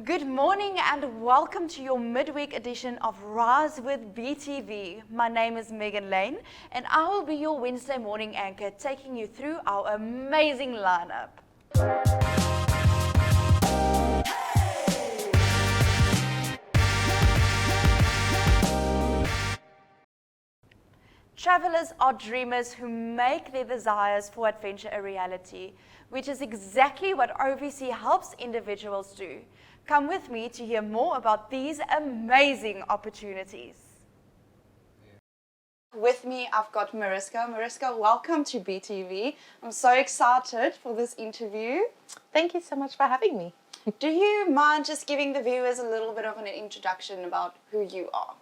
Good morning and welcome to your midweek edition of Rise with BTV. My name is Megan Lane and I will be your Wednesday morning anchor taking you through our amazing lineup. Travelers are dreamers who make their desires for adventure a reality, which is exactly what OVC helps individuals do. Come with me to hear more about these amazing opportunities. With me, I've got Mariska. Mariska, welcome to BTV. I'm so excited for this interview. Thank you so much for having me. Do you mind just giving the viewers a little bit of an introduction about who you are?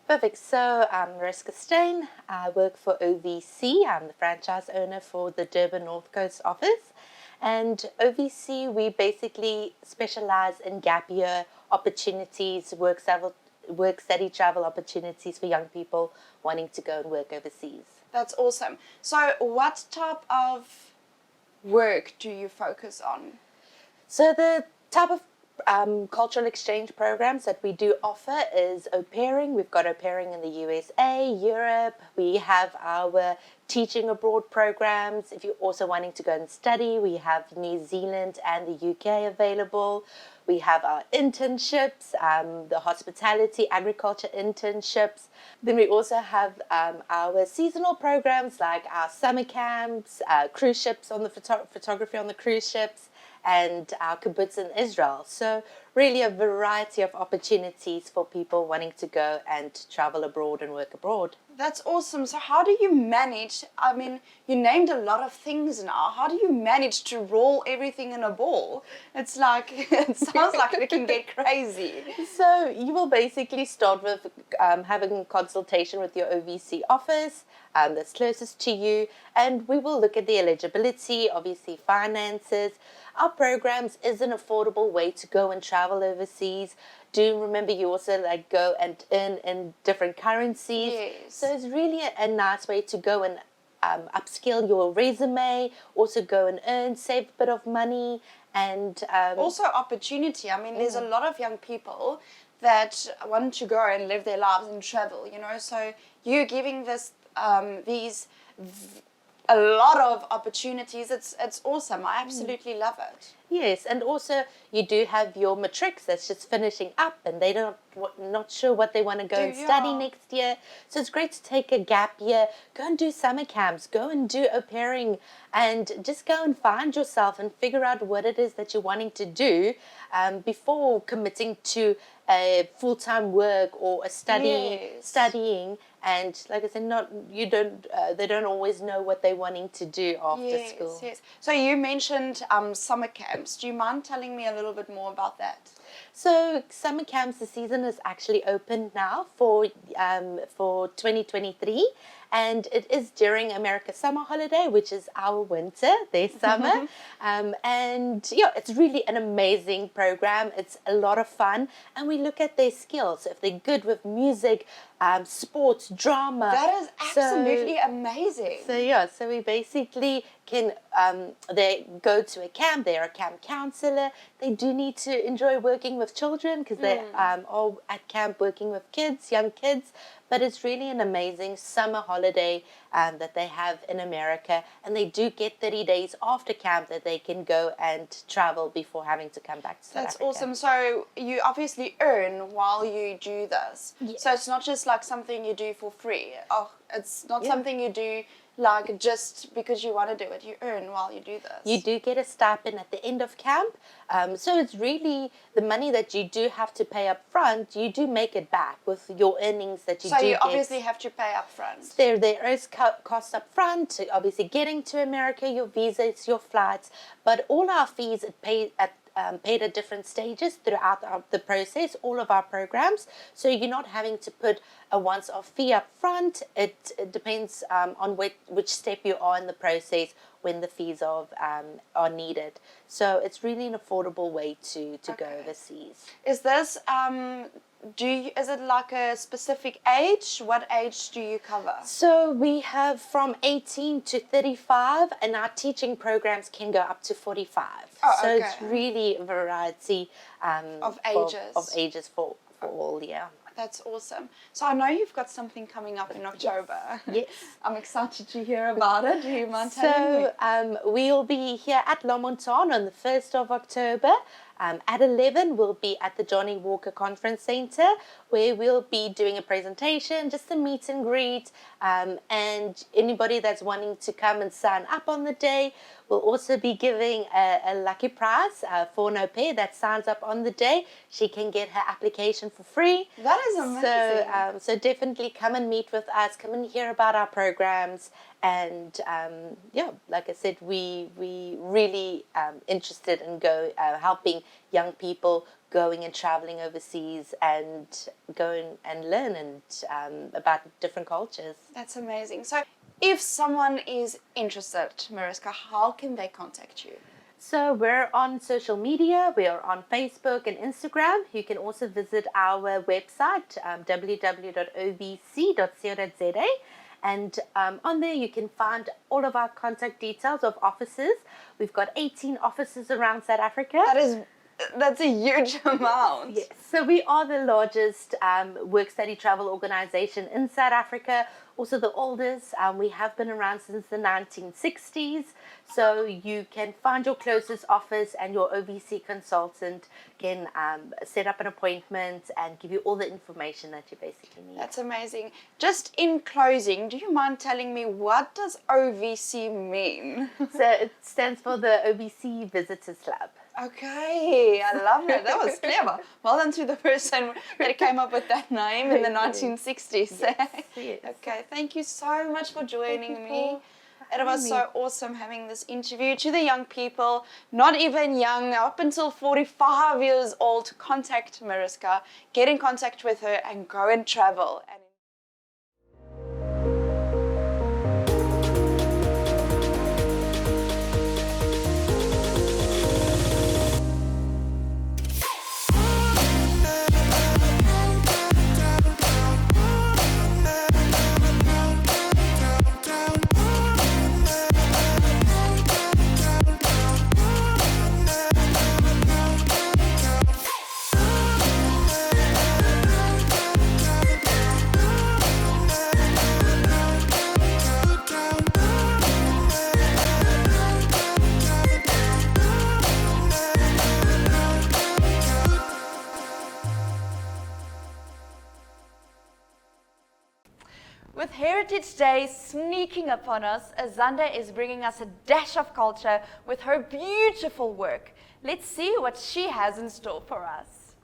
Perfect. So I'm Mariska Steyn. I work for OVC. I'm the franchise owner for the Durban North Coast office. And OVC, we basically specialize in gap year opportunities, work study travel opportunities for young people wanting to go and work overseas. That's awesome. So what type of work do you focus on? So the type of cultural exchange programs that we do offer is au pairing. We've got au pairing in the USA, Europe. We have our teaching abroad programs. If you're also wanting to go and study, we have New Zealand and the UK available. We have our internships, the hospitality, agriculture internships. Then we also have our seasonal programs like our summer camps, cruise ships on the photography on the cruise ships, and our kibbutz in Israel. So really a variety of opportunities for people wanting to go and travel abroad and work abroad. That's awesome. So how do you manage, I mean, you named a lot of things now. How do you manage to roll everything in a ball? It's like, it sounds like it can get crazy. So you will basically start with having a consultation with your OVC office that's closest to you, and we will look at the eligibility, obviously finances. Our programs is an affordable way to go and travel overseas. Do remember you also go and earn in different currencies. Yes. So it's really a nice way to go and upskill your resume, also go and earn, save a bit of money, and also opportunity. I mean, there's a lot of young people that want to go and live their lives and travel, you know, so you're giving a lot of opportunities. It's awesome. I absolutely love it. Yes, and also you do have your matrics that's just finishing up and they're not sure what they want to go and study next year. So it's great to take a gap year, go and do summer camps, go and do au pairing, and just go and find yourself and figure out what it is that you're wanting to do before committing to a full-time work or studying. And like I said, they don't always know what they're wanting to do after school. Yes. So you mentioned summer camps. Do you mind telling me a little bit more about that? So summer camps, the season is actually open now for 2023. And it is during America's summer holiday, which is our winter, their summer. And yeah, it's really an amazing program. It's a lot of fun. And we look at their skills. So if they're good with music, sports, drama. That is absolutely amazing. So we basically can, they go to a camp, they're a camp counselor. They do need to enjoy working with children because they are at camp working with kids, young kids. But it's really an amazing summer holiday that they have in America. And they do get 30 days after camp that they can go and travel before having to come back to South Africa. That's awesome. So you obviously earn while you do this. Yes. So it's not just like something you do for free. It's not something you do like just because you want to do it. You earn while you do this. You do get a stipend at the end of camp. So it's really the money that you do have to pay up front, you do make it back with your earnings that you do get. So you obviously have to pay up front. There is costs up front, obviously getting to America, your visas, your flights, but all our fees are paid at different stages throughout the process, all of our programs. So you're not having to put a once-off fee up front. It depends on which step you are in the process. when the fees are needed. So it's really an affordable way to go overseas. Is this is it like a specific age? What age do you cover? So we have from 18 to 35, and our teaching programs can go up to 45. So it's really a variety of ages for all, yeah. That's awesome. So I know you've got something coming up in October. Yes. I'm excited to hear about it. Do you mind telling me? So we'll be here at La Montagne on the 1st of October. At 11, we'll be at the Johnny Walker Conference Center, where we'll be doing a presentation, just a meet and greet, and anybody that's wanting to come and sign up on the day, we'll also be giving a lucky prize for an au pair that signs up on the day. She can get her application for free. That is amazing. So definitely come and meet with us, come and hear about our programs. And like I said, we really interested in helping young people going and traveling overseas and going and learn about different cultures. That's amazing. So if someone is interested, Mariska, how can they contact you? So we're on social media. We are on Facebook and Instagram. You can also visit our website, www.ovc.co.za. And on there, you can find all of our contact details of offices. We've got 18 offices around South Africa. That's a huge amount. Yes. So we are the largest work-study travel organization in South Africa, also the oldest. We have been around since the 1960s. So you can find your closest office, and your OVC consultant can set up an appointment and give you all the information that you basically need. That's amazing. Just in closing, do you mind telling me, what does OVC mean? So it stands for the OVC Visitors Club. Okay, I love it. That was clever. Well done to the person that came up with that name in the 1960s. Yes. Okay, thank you so much for joining me. It was so awesome having this interview. To the young people, not even young, up until 45 years old, contact Mariska, get in contact with her and go and travel. With Heritage Day sneaking upon us, Azanda is bringing us a dash of culture with her beautiful work. Let's see what she has in store for us.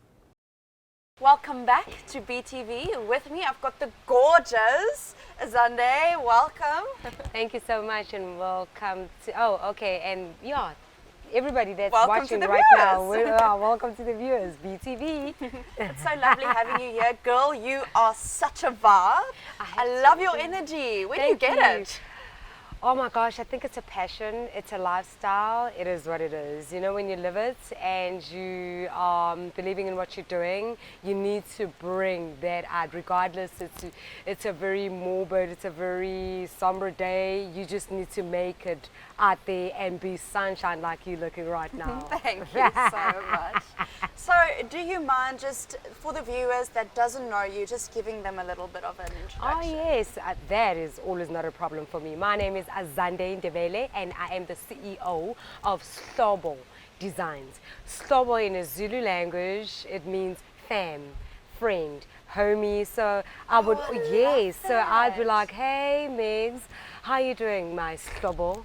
Welcome back to BTV. With me, I've got the gorgeous Azanda. Welcome. Thank you so much, and welcome to. And yeah, everybody that's welcome watching right viewers. now. Welcome to the viewers, BTV. It's so lovely having you here. Girl, you are such a vibe. I love your energy. Where do you get it? Oh my gosh, I think it's a passion, it's a lifestyle, it is what it is. You know, when you live it and you are believing in what you're doing, you need to bring that out regardless. It's a very morbid, it's a very somber day. You just need to make it out there and be sunshine like you're looking right now. Thank you so much. So do you mind, just for the viewers that doesn't know you, just giving them a little bit of an introduction? Oh yes, that is always not a problem for me. My name is Azanda Ndebele, and I am the CEO of Slobo Designs. Slobo in a Zulu language, it means fam, friend, homie. So I'd be like, hey Megs, how you doing, my Slobo?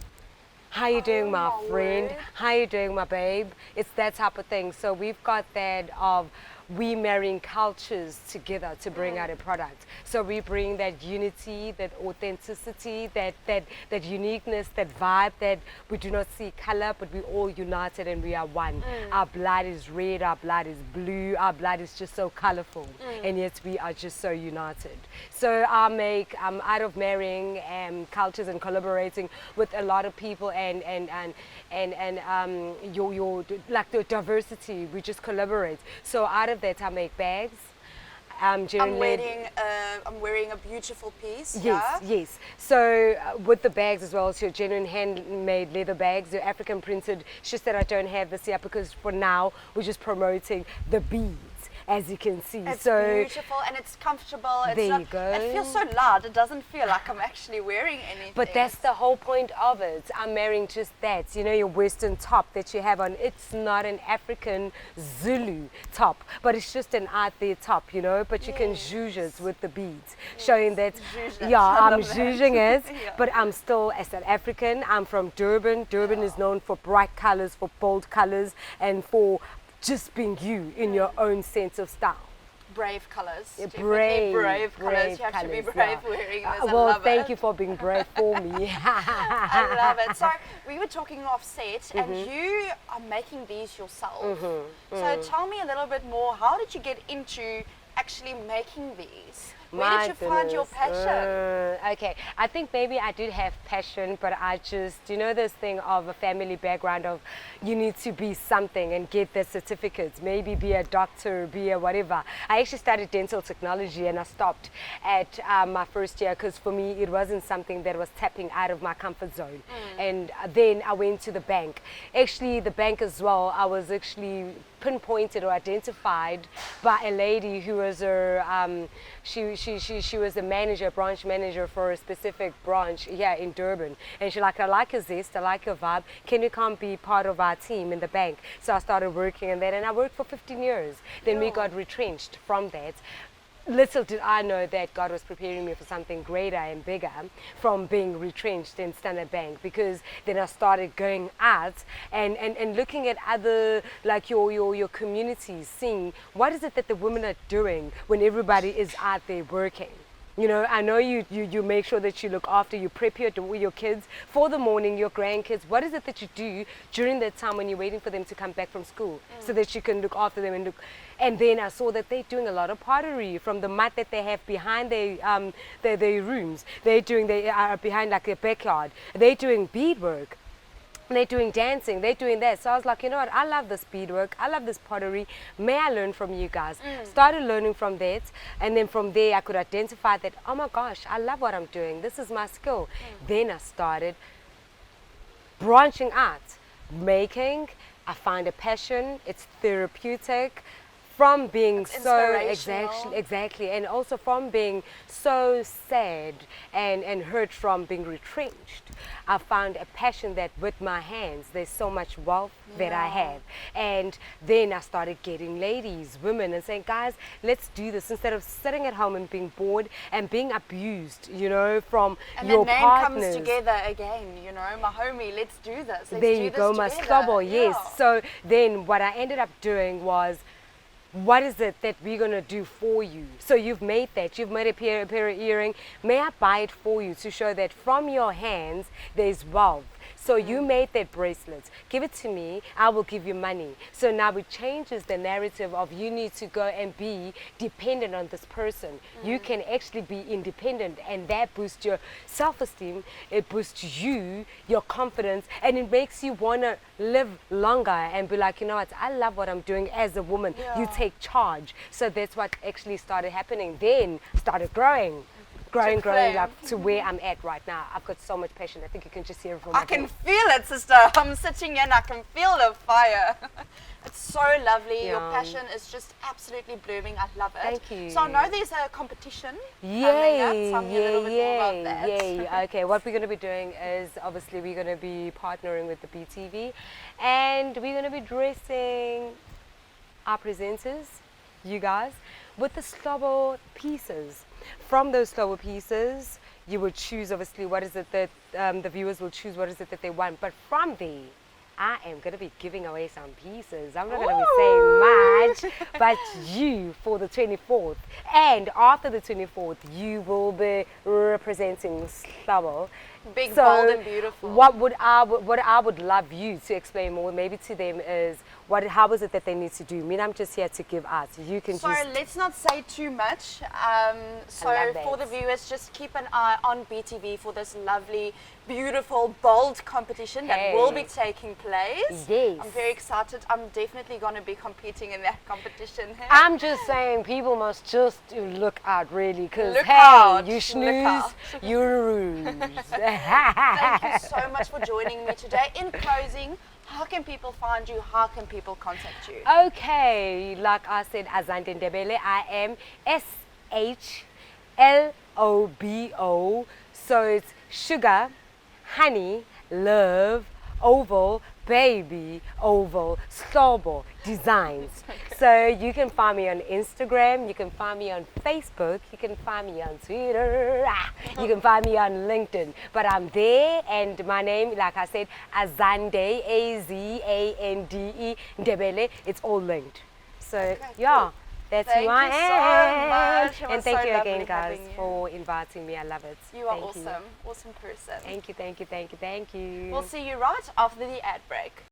How you doing, my friend? How you doing, my babe? It's that type of thing. So we've got that of we marrying cultures together to bring out a product. So we bring that unity, that authenticity, that uniqueness, that vibe, that we do not see color, but we all united and we are one. Our blood is red, our blood is blue, our blood is just so colorful, and yet we are just so united. So I make out of marrying cultures and collaborating with a lot of people and your like the diversity, we just collaborate. So out of that I make bags. I'm wearing a beautiful piece. Yes, yes. So with the bags as well, so genuine handmade leather bags, they're African printed. It's just that I don't have this yet because for now we're just promoting the beads, as you can see. It's so beautiful and it's comfortable. It's there not, you go. It feels so loud. It doesn't feel like I'm actually wearing anything. But that's the whole point of it. I'm wearing just that, you know, your Western top that you have on. It's not an African Zulu top, but it's just an out there top, you know. But you can zhuzh it with the beads, showing that, Zhuzh it. yeah, I I'm love that. zhuzhing it, Yeah. but I'm still a South African. I'm from Durban. Durban is known for bright colors, for bold colors, and for just being you in your own sense of style. Brave colours. Yeah, Definitely brave colours. You have to be colours, brave yeah. wearing this. I Well, love thank it. you for being brave for me. I love it. So we were talking off set, Mm-hmm. and you are making these yourself. So tell me a little bit more. How did you get into actually making these? Where My did you find your goodness. passion? Okay, I think maybe I did have passion, but I just, you know, this thing of a family background of you need to be something and get the certificates, maybe be a doctor, be a whatever. I actually studied dental technology and I stopped at my first year because for me it wasn't something that was tapping out of my comfort zone. And then I went to the bank. Actually, the bank as well, I was actually pinpointed or identified by a lady who was she was a manager, branch manager for a specific branch here in Durban, and she's like, I like your zest, I like your vibe, can you come be part of our team in the bank? So I started working in that, and I worked for 15 years. Then we got retrenched from that. Little did I know that God was preparing me for something greater and bigger from being retrenched in Standard Bank, because then I started going out and looking at other, like your communities, seeing what is it that the women are doing when everybody is out there working. You know, I know you make sure that you look after, you prep your kids for the morning, your grandkids. What is it that you do during that time when you're waiting for them to come back from school so that you can look after them and look? And then I saw that they're doing a lot of pottery from the mud that they have behind their rooms. They are behind like their backyard. They're doing beadwork. They're doing dancing, they're doing that. So I was like, you know what, I love this beadwork, I love this pottery, may I learn from you guys? Started learning from that, and then from there I could identify that, oh my gosh, I love what I'm doing, this is my skill. Then I started branching out, making, I find a passion, it's therapeutic. From being It's so inspirational. exactly, and also from being so sad and hurt from being retrenched, I found a passion that with my hands there's so much wealth that I have. And then I started getting ladies, women, and saying, guys, let's do this instead of sitting at home and being bored and being abused, you know, from And your the name partners. comes together again, you know, my homie, let's do this. Let's There do you this go, my together. stubble, yes. Yeah. So then what I ended up doing was, what is it that we're going to do for you? So you've made that, you've made a pair of earring, may I buy it for you to show that from your hands there's wealth. So you made that bracelet, give it to me, I will give you money. So now it changes the narrative of you need to go and be dependent on this person. You can actually be independent, and that boosts your self-esteem, it boosts you, your confidence, and it makes you want to live longer and be like, you know what, I love what I'm doing as a woman. You take charge. So that's what actually started happening. Then started growing flame. up to where I'm at right now. I've got so much passion. I think you can just hear it from my I can voice. feel it, sister. I'm sitting here and I can feel the fire. It's so lovely. Your Yeah. passion is just absolutely blooming. I love it. Thank you. So I know there's a competition coming up. Yay, Tell me a little bit more about that. yay. Okay, what we're going to be doing is obviously we're going to be partnering with the BTV, and we're going to be dressing our presenters, you guys, with the slobber pieces. From those slobber pieces, you will choose obviously what is it that the viewers will choose what is it that they want. But from there, I am going to be giving away some pieces. I'm not going to be saying much. But you for the 24th. And after the 24th, you will be representing Slabo. Big, bold, and beautiful. What I would love you to explain more, maybe to them, is how is it that they need to do? I mean, I'm just here to give out. You can So just. let's not say too much. So love for that. the viewers, just keep an eye on BTV for this lovely, beautiful, bold competition that will be taking place. Yes. I'm very excited. I'm definitely going to be competing in that competition. I'm just saying, people must just look out, really, because Look hey, out. you Look snooze, out. you lose. Thank you so much for joining me today. In closing, how can people find you? How can people contact you? Okay, like I said, Azande Ndebele, I am SHLOBO. So it's sugar, honey, love, oval, baby, oval, Slobo Designs. So you can find me on Instagram, you can find me on Facebook, you can find me on Twitter, you can find me on LinkedIn. But I'm there, and my name, like I said, Azande, AZANDE, Ndebele, it's all linked. So yeah, that's Thank who I you so am. much. It And was thank so you lovely again, guys, having you. for inviting me. I love it. You are Thank awesome. Awesome person. Thank you, thank you, thank you, thank you. We'll see you right after the ad break.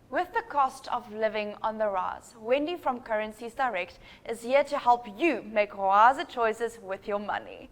With the cost of living on the rise, Wendy from Currencies Direct is here to help you make wiser choices with your money.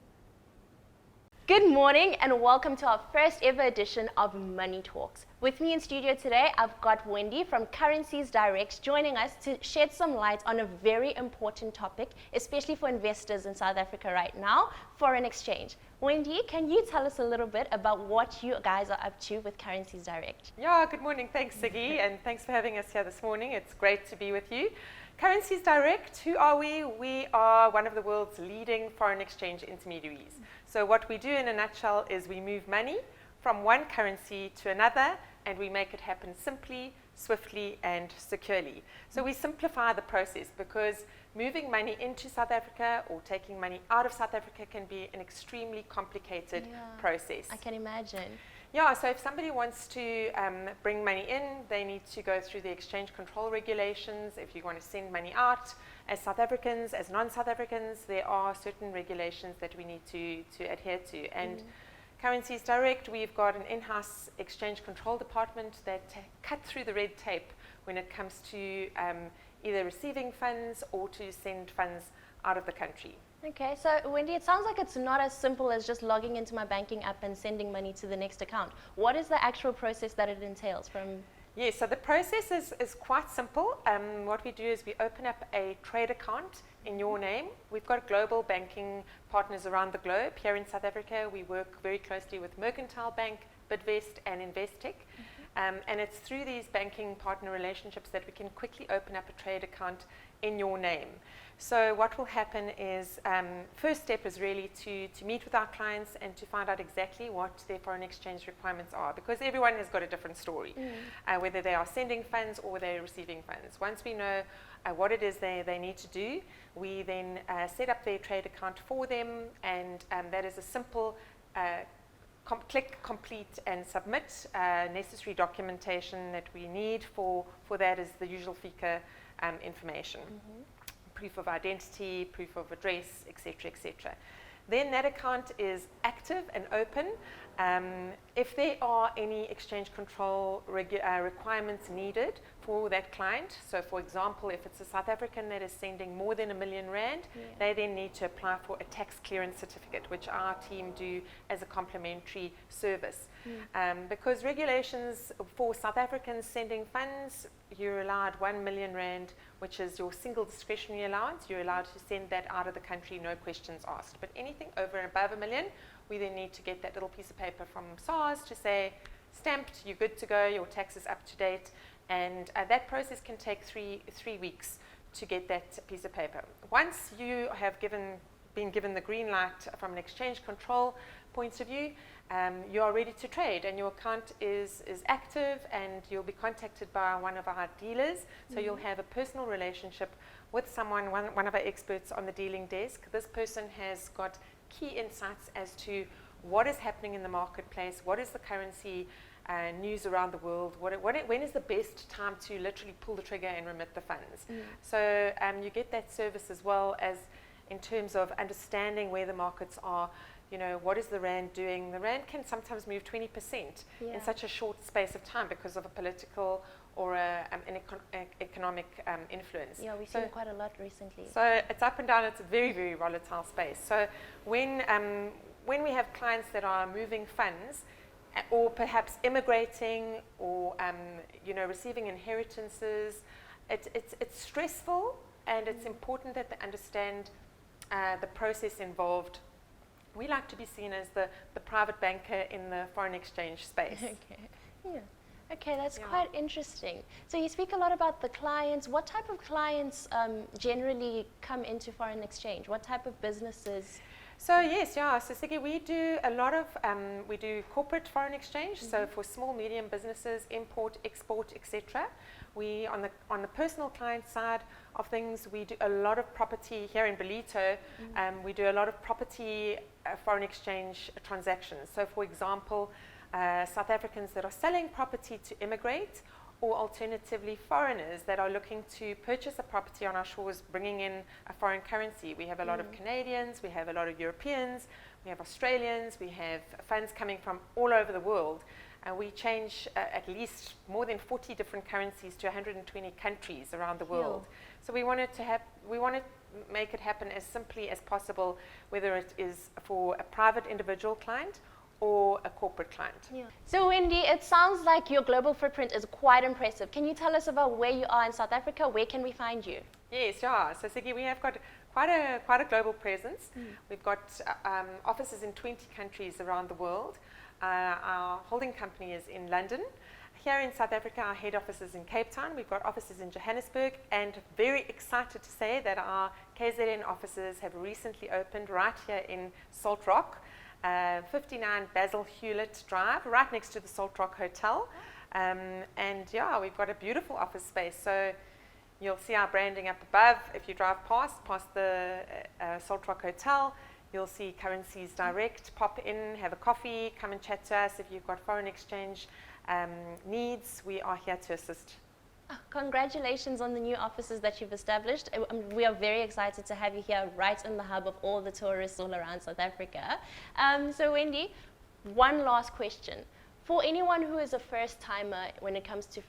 Good morning and welcome to our first ever edition of Money Talks. With me in studio today, I've got Wendy from Currencies Direct joining us to shed some light on a very important topic, especially for investors in South Africa right now, foreign exchange. Wendy, can you tell us a little bit about what you guys are up to with Currencies Direct? Yeah, good morning. Thanks, Siggy, and thanks for having us here this morning. It's great to be with you. Currencies Direct, who are we? We are one of the world's leading foreign exchange intermediaries. So what we do in a nutshell is we move money from one currency to another, and we make it happen simply, swiftly, and securely. So we simplify the process, because moving money into South Africa or taking money out of South Africa can be an extremely complicated process. I can imagine. Yeah, so if somebody wants to bring money in, they need to go through the exchange control regulations. If you want to send money out as South Africans, as non-South Africans, there are certain regulations that we need to adhere to. And Currencies Direct, we've got an in-house exchange control department that cut through the red tape when it comes to either receiving funds or to send funds out of the country. Okay, so Wendy, it sounds like it's not as simple as just logging into my banking app and sending money to the next account. What is the actual process that it entails from? Yes, so the process is quite simple. What we do is we open up a trade account in your name. We've got global banking partners around the globe. Here in South Africa, we work very closely with Mercantile Bank, Bidvest, and Investec. And it's through these banking partner relationships that we can quickly open up a trade account in your name. So what will happen is, first step is really to meet with our clients and to find out exactly what their foreign exchange requirements are, because everyone has got a different story, whether they are sending funds or they're receiving funds. Once we know what it is they need to do, we then set up their trade account for them, and that is a simple click, complete, and submit. Necessary documentation that we need for that is the usual FICA information. proof of identity, proof of address, etc., etc. Then that account is active and open. If there are any exchange control requirements needed for that client, so for example, if it's a South African that is sending more than R1 million, they then need to apply for a tax clearance certificate, which our team do as a complementary service. Because regulations for South Africans sending funds, you're allowed R1 million, which is your single discretionary allowance. You're allowed to send that out of the country, no questions asked. But anything over and above R1 million, we then need to get that little piece of paper from SARS to say, stamped, you're good to go, your tax is up to date. And that process can take three weeks to get that piece of paper. Once you have been given the green light from an exchange control point of view, you are ready to trade, and your account is active, and you'll be contacted by one of our dealers. So you'll have a personal relationship with someone, one of our experts on the dealing desk. This person has got key insights as to what is happening in the marketplace, what is the currency news around the world, when is the best time to literally pull the trigger and remit the funds. So you get that service as well as in terms of understanding where the markets are. You know, what is the rand doing? The rand can sometimes move 20% in such a short space of time because of a political or an economic influence. Yeah, we've seen quite a lot recently. So it's up and down. It's a very, very volatile space. So when we have clients that are moving funds, or perhaps immigrating, or receiving inheritances, it's stressful, and it's important that they understand the process involved. We like to be seen as the private banker in the foreign exchange space. Okay. Yeah. Okay, that's quite interesting. So you speak a lot about the clients. What type of clients generally come into foreign exchange? What type of businesses? So so Siggy, we do a lot of, we do corporate foreign exchange, so for small, medium businesses, import, export, etc. We, on the personal client side of things, we do a lot of property here in Belito. We do a lot of property foreign exchange transactions. So for example, South Africans that are selling property to immigrate, or alternatively foreigners that are looking to purchase a property on our shores, bringing in a foreign currency. We have a lot of Canadians, we have a lot of Europeans, we have Australians, we have funds coming from all over the world. And we change at least more than 40 different currencies to 120 countries around the world. So we wanted to make it happen as simply as possible, whether it is for a private individual client or a corporate client. Yeah. So Wendy, it sounds like your global footprint is quite impressive. Can you tell us about where you are in South Africa? Where can we find you? Yes, yeah. So Siggy, we have got quite a global presence. We've got offices in 20 countries around the world. Our holding company is in London. Here in South Africa, our head office is in Cape Town. We've got offices in Johannesburg, and very excited to say that our KZN offices have recently opened right here in Salt Rock. 59 Basil Hewlett Drive, right next to the Salt Rock Hotel. And we've got a beautiful office space. So you'll see our branding up above. If you drive past the Salt Rock Hotel, you'll see Currencies Direct. Pop in, have a coffee, come and chat to us. If you've got foreign exchange needs, we are here to assist. Congratulations on the new offices that you've established. We are very excited to have you here right in the hub of all the tourists all around South Africa. So Wendy, one last question. For anyone who is a first timer when it comes to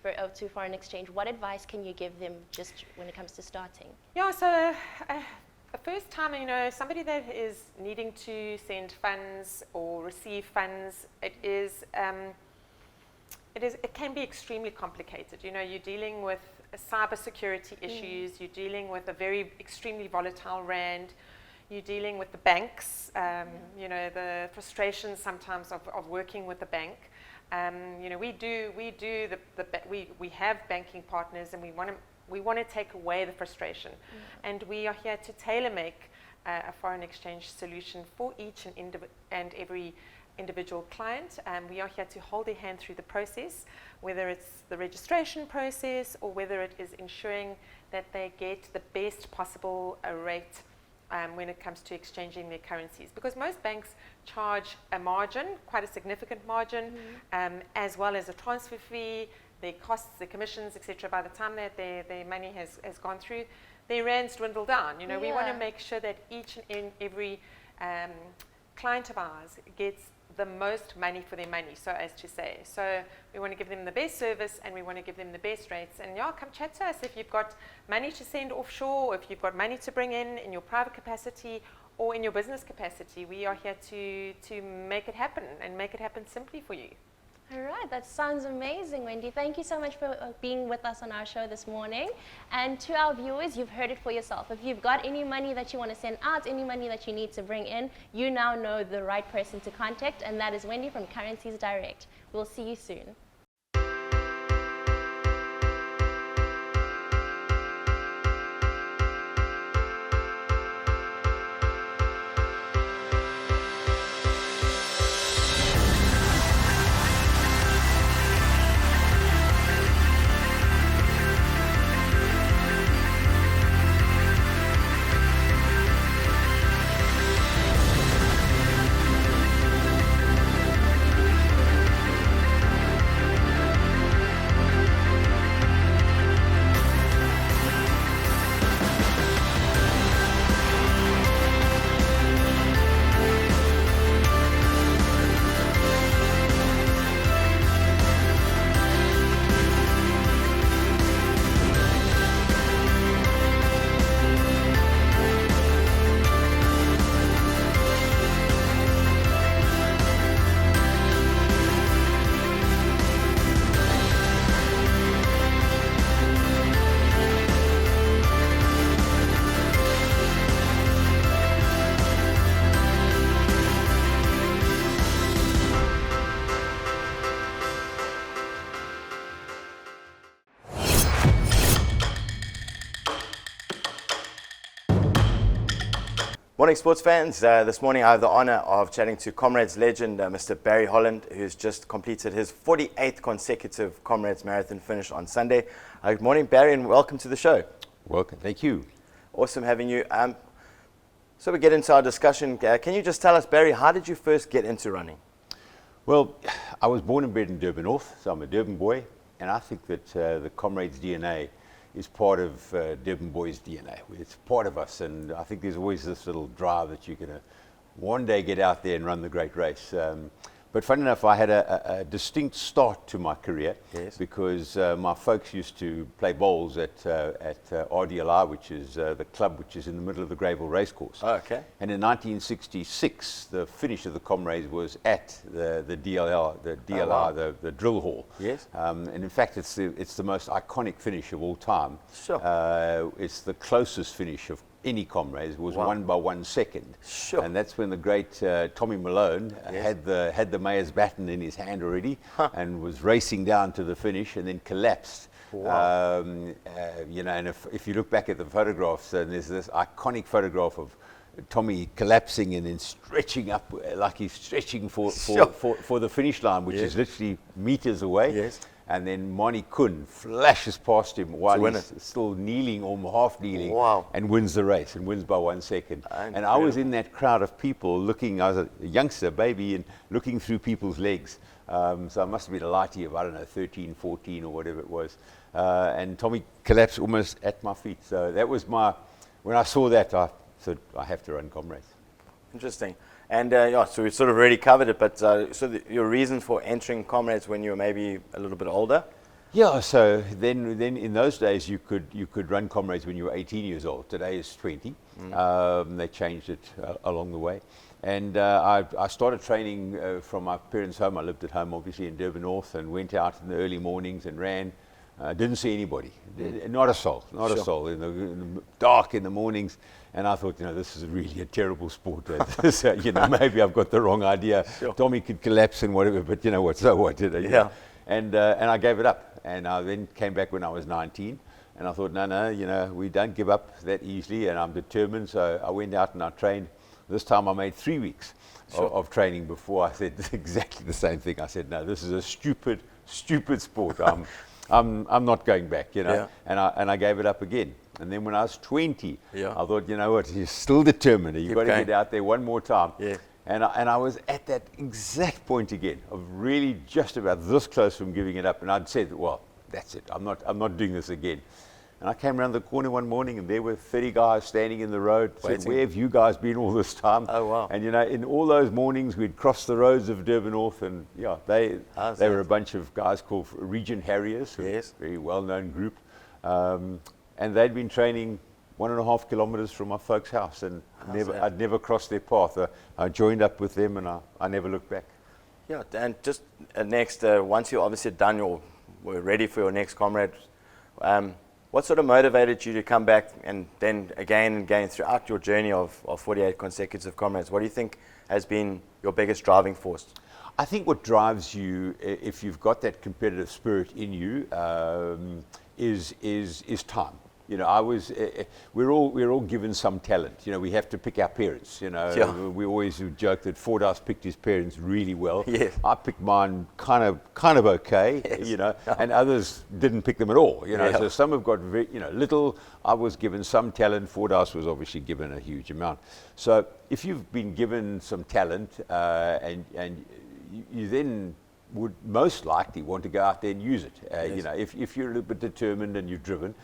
foreign exchange, what advice can you give them just when it comes to starting? Yeah, so a first timer, somebody that is needing to send funds or receive funds, it can be extremely complicated. You're dealing with cybersecurity issues, you're dealing with a very extremely volatile rand, you're dealing with the banks, the frustrations sometimes of working with the bank. We have banking partners, and we want to take away the frustration, and we are here to tailor make a foreign exchange solution for each and every individual client. We are here to hold their hand through the process, whether it's the registration process or whether it is ensuring that they get the best possible rate when it comes to exchanging their currencies. Because most banks charge a margin, quite a significant margin, as well as a transfer fee, their costs, their commissions, etc. By the time that their money has gone through, their rands dwindle down. You know, we want to Yeah. make sure that each and every client of ours gets the most money for their money, so as to say. So we want to give them the best service and we want to give them the best rates. And yeah, come chat to us if you've got money to send offshore, if you've got money to bring in your private capacity or in your business capacity. We are here to make it happen and make it happen simply for you. All right, that sounds amazing, Wendy. Thank you so much for being with us on our show this morning. And to our viewers, you've heard it for yourself. If you've got any money that you want to send out, any money that you need to bring in, you now know the right person to contact, and that is Wendy from Currencies Direct. We'll see you soon. Morning, sports fans. This morning I have the honor of chatting to Comrades legend, Mr. Barry Holland, who's just completed his 48th consecutive Comrades Marathon finish on Sunday. Good morning, Barry, and welcome to the show. Welcome. Thank you. Awesome having you. So we get into our discussion. Can you just tell us, Barry, how did you first get into running? Well, I was born and bred in Durban North, so I'm a Durban boy, and I think that the Comrades DNA is part of Durban boys' DNA. It's part of us, and I think there's always this little drive that you're going to one day get out there and run the great race. But funny enough, I had a distinct start to my career. Yes. Because my folks used to play bowls at RDLI, which is the club which is in the middle of the Greyville Racecourse. Oh, okay. And in 1966, the finish of the Comrades was at the DLR, wow. the drill hall. Yes. And in fact, it's the most iconic finish of all time. Sure. It's the closest finish of any Comrades. It was Wow. 1 by 1 second. Sure. And that's when the great Tommy Malone Yes. had the mayor's baton in his hand already and was racing down to the finish and then collapsed. Wow. You know, and if you look back at the photographs, there's this iconic photograph of Tommy collapsing and then stretching up like he's stretching for the finish line, which Yes. is literally meters away. Yes. And then Moni Kun flashes past him while win he's still kneeling or half kneeling, Wow. and wins the race and wins by 1 second. And I was Incredible. in that crowd of people looking. I was a youngster, baby, and looking through people's legs. So I must have been a lighty of, I don't know, 13, 14 or whatever it was. And Tommy collapsed almost at my feet. So that was when I saw that, I said, I have to run Comrades. Interesting. And yeah, so we've sort of already covered it, but your reason for entering Comrades when you were maybe a little bit older? Yeah, so then in those days you could run Comrades when you were 18 years old. Today is 20. They changed it along the way. And I started training from my parents' home. I lived at home, obviously, in Durban North, and went out in the early mornings and ran. Didn't see anybody, not a soul, not a soul, in the dark in the mornings. And I thought, this is really a terrible sport. So, maybe I've got the wrong idea. Sure. Tommy could collapse and whatever, but you know what, so what? Yeah. And I gave it up. And I then came back when I was 19. And I thought, no, we don't give up that easily, and I'm determined. So I went out and I trained. This time I made 3 weeks of training before I said exactly the same thing. I said, no, this is a stupid sport. I'm not going back, Yeah. and I gave it up again. And then when I was 20, Yeah. I thought, you know what, you're still determined. You've got to going. get out there one more time. Yeah. And I was at that exact point again of really just about this close from giving it up. And I'd said, well, that's it. I'm not doing this again. And I came around the corner one morning and there were 30 guys standing in the road. Said, Waiting. where have you guys been all this time? Oh, wow. And you know, in all those mornings we'd cross the roads of Durban North, and yeah, they were a bunch of guys called Region Harriers, Yes. a very well-known group. And they'd been training 1.5 kilometers from my folks' house, and I'd never crossed their path. I joined up with them and I never looked back. Yeah, and just next, once you obviously were ready for your next comrade, what sort of motivated you to come back and then again and again throughout your journey of 48 consecutive comrades? What do you think has been your biggest driving force? I think what drives you, if you've got that competitive spirit in you, is time. You know, we're all given some talent. You know, we have to pick our parents. You know, Yeah. we always joke that Fordas picked his parents really well. Yes. I picked mine kind of okay. Yes. You know, and others didn't pick them at all. You know, Yeah. so some have got very, little. I was given some talent. Fordas was obviously given a huge amount. So if you've been given some talent and you then would most likely want to go out there and use it. Yes. You know, if you're a little bit determined and you're driven.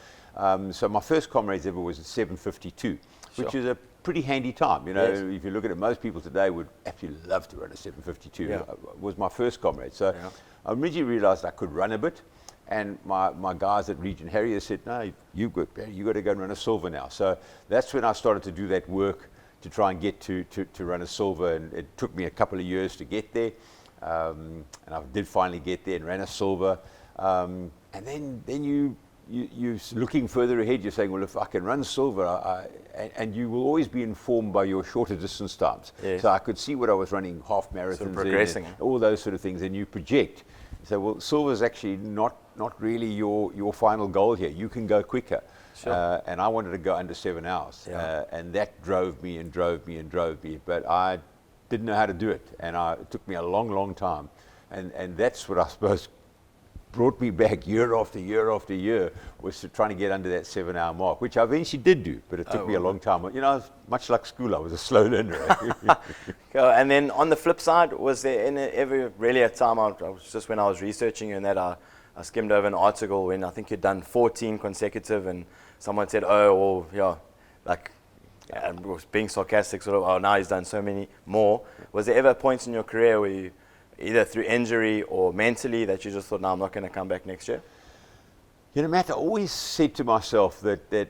So my first comrades ever was at 7:52, which Sure. is a pretty handy time. You know, Yes. if you look at it, most people today would absolutely love to run a 7:52. Yeah. Was my first comrade. So Yeah. I immediately realized I could run a bit. And my guys at Region Harrier said, no, you got to go and run a silver now. So that's when I started to do that work to try and get to run a silver. And it took me a couple of years to get there. And I did finally get there and ran a silver. And then you're looking further ahead. You're saying, well, if I can run silver, and you will always be informed by your shorter distance times. Yes. So I could see what I was running half marathons, Sort of progressing. and all those sort of things, and you project. So, well, silver is actually not really your final goal here. You can go quicker. Sure. And I wanted to go under 7 hours. Yeah. And that drove me. But I didn't know how to do it. And it took me a long, long time. And that's what I suppose brought me back year after year after year, was to trying to get under that 7 hour mark, which I eventually did do, but it took me a long time. You know, much like school, I was a slow learner. And then on the flip side, was there ever really a time, I was just when I was researching you and that I skimmed over an article when I think you'd done 14 consecutive and someone said, oh, well, yeah, like, was being sarcastic, sort of, oh, now he's done so many more. Was there ever points in your career where you, either through injury or mentally, that you just thought, no, I'm not going to come back next year? You know, Matt, I always said to myself that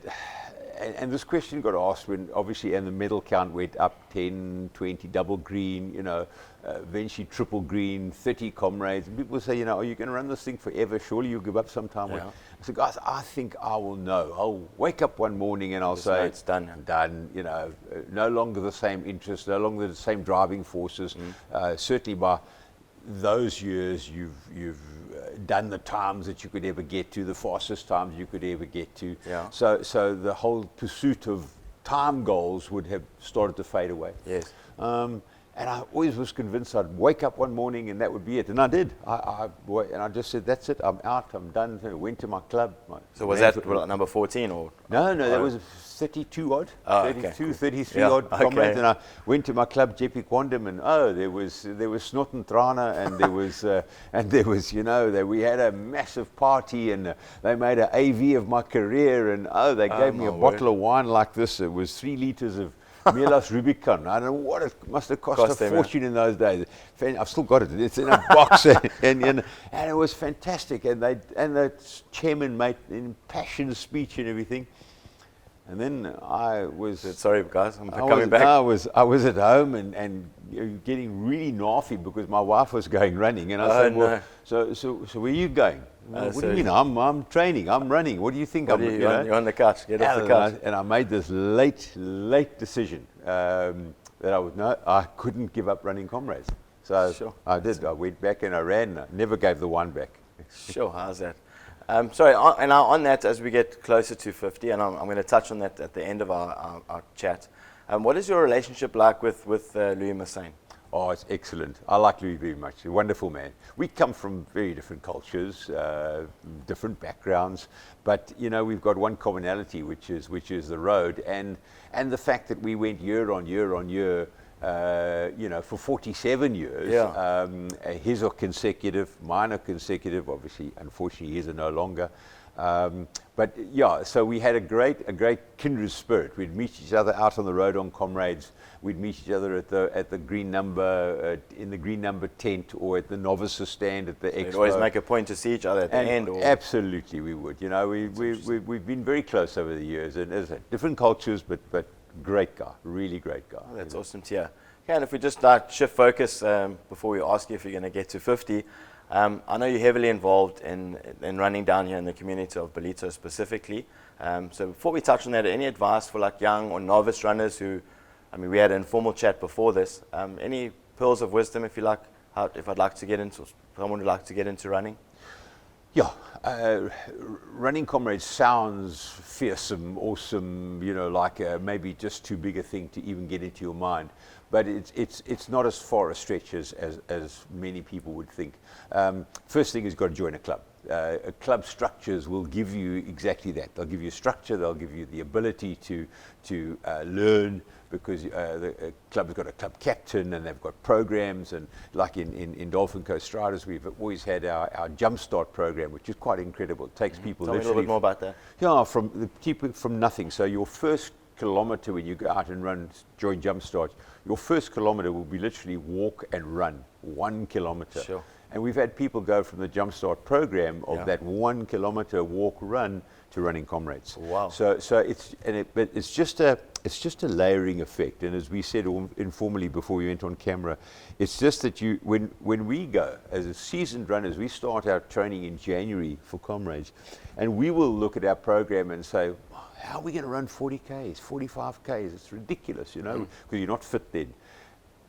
and this question got asked when obviously, and the medal count went up 10, 20, double green, you know, eventually triple green, 30 comrades. And people say, you know, are you going to run this thing forever? Surely you'll give up sometime. Yeah. I said, guys, I think I will know. I'll wake up one morning and I'll Just know say, it's done. I'm done, you know, no longer the same interest, no longer the same driving forces. Certainly by those years, you've done the times that you could ever get to, the fastest times you could ever get to. Yeah. So the whole pursuit of time goals would have started to fade away. Yes. And I always was convinced I'd wake up one morning and that would be it. And I did. And I just said, that's it, I'm out, I'm done. I went to my club. So was that number 14 or? No, that was 32 odd, Oh, okay, 32, cool. 33 Yeah, odd okay. comrades, and I went to my club, Jeppy Quandam, and there was Snot and Trana, and there was you know, we had a massive party, and they made an AV of my career, and they gave me a my bottle of wine like this. It was 3 liters of Mielas Rubicon. I don't know what it must have cost a them, yeah. fortune in those days. I've still got it. It's in a box, and it was fantastic. And the chairman made an impassioned speech and everything. And then I was Sorry, guys, I'm coming back. I was at home and getting really naughty because my wife was going running, and I said, "Well, no. so where are you going?" What do so you mean? I'm training. I'm running. What do you think? You're on the couch. Get off the couch. And I made this late decision that I couldn't give up running comrades. So Sure. I did. I went back and I ran. I never gave the wine back. Sure, how's that? Sorry, and on that, as we get closer to 50, and I'm going to touch on that at the end of our chat, what is your relationship like with Louis Massain? Oh, it's excellent. I like Louis very much. A wonderful man. We come from very different cultures, different backgrounds, but you know, we've got one commonality, which is the road, and the fact that we went year on year. You know, for 47 years. Yeah. His are consecutive, mine are consecutive. Obviously, unfortunately, his are no longer. But yeah, so we had a great kindred spirit. We'd meet each other out on the road on Comrades. We'd meet each other at the green number in the green number tent, or at the novices stand at the We'd expo. always make a point to see each other at the And end. Or absolutely, we would. You know, we've been very close over the years, and as I said, different cultures, but great guy, really great guy. That's awesome to hear. Okay, and if we just like shift focus before we ask you if you're going to get to 50, I know you're heavily involved in running down here in the community of Belito specifically. So before we touch on that, any advice for like young or novice runners who, I mean, we had an informal chat before this. Any pearls of wisdom, if you like, if I'd like to get into, someone would like to get into running? Yeah, running Comrades sounds fearsome, awesome, you know, like maybe just too big a thing to even get into your mind. But it's not as far a stretch as many people would think. First thing is you've got to join a club. Club structures will give you exactly that. They'll give you structure, they'll give you the ability to learn, because the club's got a club captain and they've got programs, and like in Dolphin Coast Striders, we've always had our Jumpstart program, which is quite incredible. It takes people Tell me a literally little bit more about that. Yeah, from nothing. So your first kilometer when you go out and run, join Jumpstart, your first kilometer will be literally walk and run 1 kilometer. Sure. And we've had people go from the Jumpstart program of that 1 kilometer walk run to running Comrades. Wow. So but it's just a layering effect. And as we said informally before we went on camera, it's just that when we go as a seasoned runners, we start our training in January for Comrades, and we will look at our program and say, how are we going to run 40 Ks, 45 Ks? It's ridiculous, you know, because you're not fit then.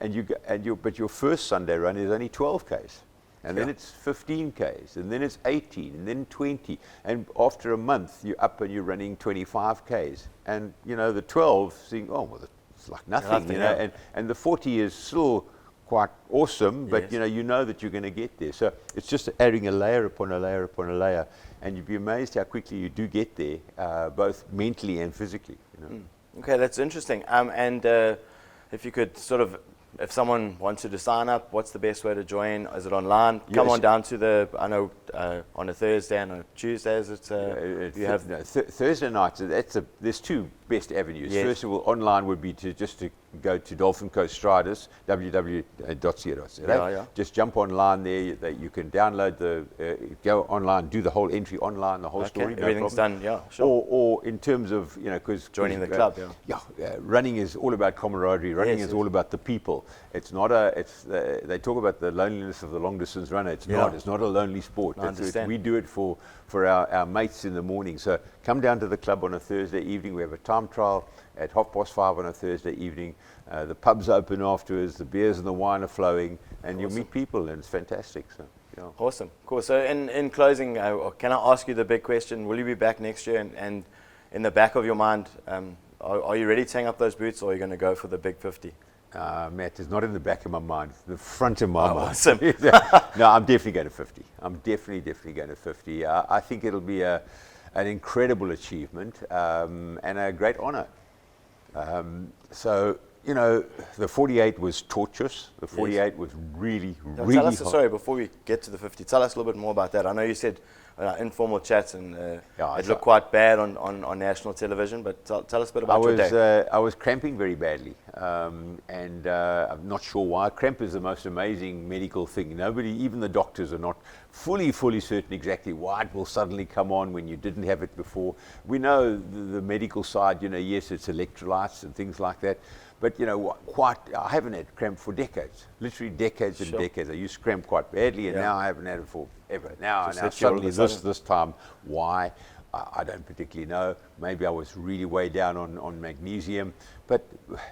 But your first Sunday run is only 12 Ks. And then it's 15 Ks, and then it's 18, and then 20. And after a month, you're up and you're running 25 Ks. And, you know, the 12, think, oh, well, it's like nothing, you know. And the 40 is still quite awesome, but, you know that you're going to get there. So it's just adding a layer upon a layer upon a layer. And you'd be amazed how quickly you do get there, both mentally and physically. You know? Okay, that's interesting. And if you could sort of, if someone wanted to sign up, what's the best way to join? Is it online? Yes. Come on down to the, I know on a Thursday and on a Tuesday, is it? You have Thursday nights. There's two best avenues. Yes. First of all, online would be to go to Dolphin Coast Striders, www.co.za. Just jump online there. You can download go online, do the whole entry online, the whole story. No everything's problem. done. Yeah, sure. Or in terms of, you know, because joining the club. Running is all about camaraderie. Running is all about the people. It's not they talk about the loneliness of the long distance runner. It's not. It's not a lonely sport. We do it for our mates in the morning. So come down to the club on a Thursday evening. We have a time trial at 5:30 on a Thursday evening. The pub's open afterwards. The beers and the wine are flowing, and you'll meet people, and it's fantastic. So, yeah. Awesome. Cool. So in closing, can I ask you the big question? Will you be back next year? And in the back of your mind, are you ready to hang up those boots, or are you going to go for the big 50? Matt, it's not in the back of my mind, it's the front of my mind. Awesome. No, I'm definitely going to 50. I'm definitely going to 50. I think it'll be an incredible achievement and a great honor. So, you know, the 48 was torturous. The 48 was really Tell us, hard. sorry, before we get to the 50, tell us a little bit more about that. I know you said informal chats, and it looked quite bad on national television, but tell us a bit about your day. I was cramping very badly, and I'm not sure why. Cramp is the most amazing medical thing. Nobody, even the doctors, are not fully certain exactly why it will suddenly come on when you didn't have it before. We know the medical side, you know, yes, it's electrolytes and things like that. But, you know, I haven't had cramp for decades, literally decades and decades. I used to cramp quite badly, and now I haven't had it for ever. Now suddenly this time, why? I don't particularly know. Maybe I was really way down on magnesium. But,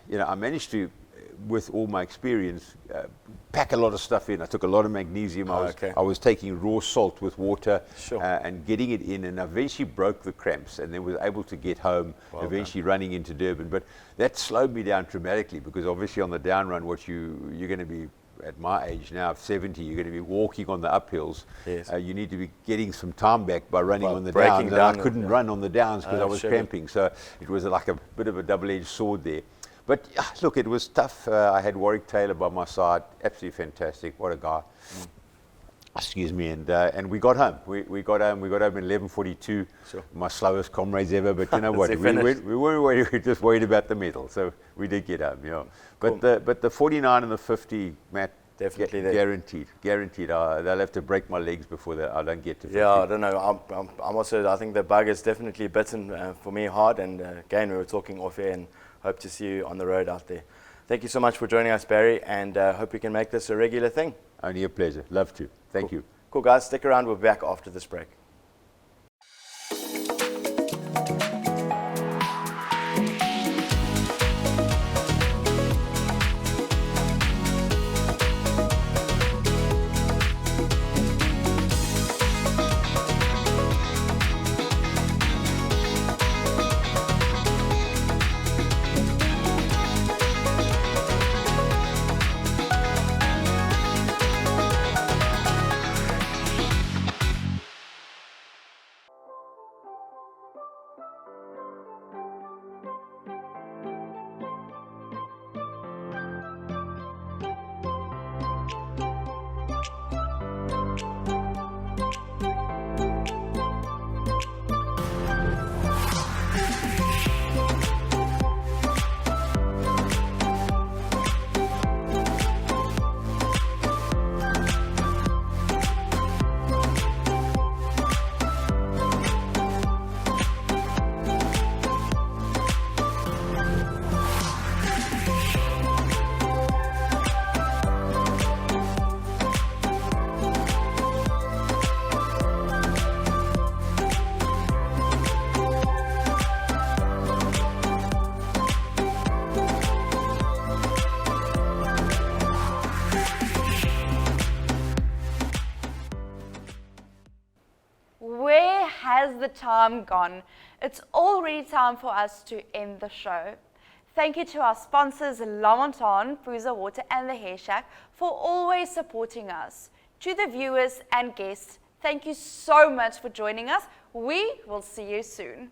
you know, I managed to, with all my experience, pack a lot of stuff in. I took a lot of magnesium. I was taking raw salt with water and getting it in, and I eventually broke the cramps, and then was able to get home, eventually running into Durban. But that slowed me down dramatically, because obviously on the down run, you're going to be, at my age now of 70, you're going to be walking on the uphills. Yes. You need to be getting some time back by running on the downs. And I couldn't run on the downs because I was cramping. So it was like a bit of a double-edged sword there. But look, it was tough. I had Warwick Taylor by my side. Absolutely fantastic. What a guy. Excuse me, and we got home. We got home. We got home at 11:42. Sure. My slowest comrades ever. But you know what? They we finished. weren't worried. We were just worried about the medal. So we did get home. Yeah. Cool. But the 49 and the 50, Matt, Definitely there. guaranteed. They'll have to break my legs before I don't get to 50. Yeah, I don't know. I'm also. I think the bug is definitely bitten for me hard. And again, we were talking off air, and hope to see you on the road out there. Thank you so much for joining us, Barry, and hope we can make this a regular thing. Only a pleasure. Love to. Thank you. Cool, guys. Stick around. We'll be back after this break. Where has the time gone? It's already time for us to end the show. Thank you to our sponsors, La Montagne, Pooza Water, and the Hair Shack for always supporting us. To the viewers and guests, thank you so much for joining us. We will see you soon.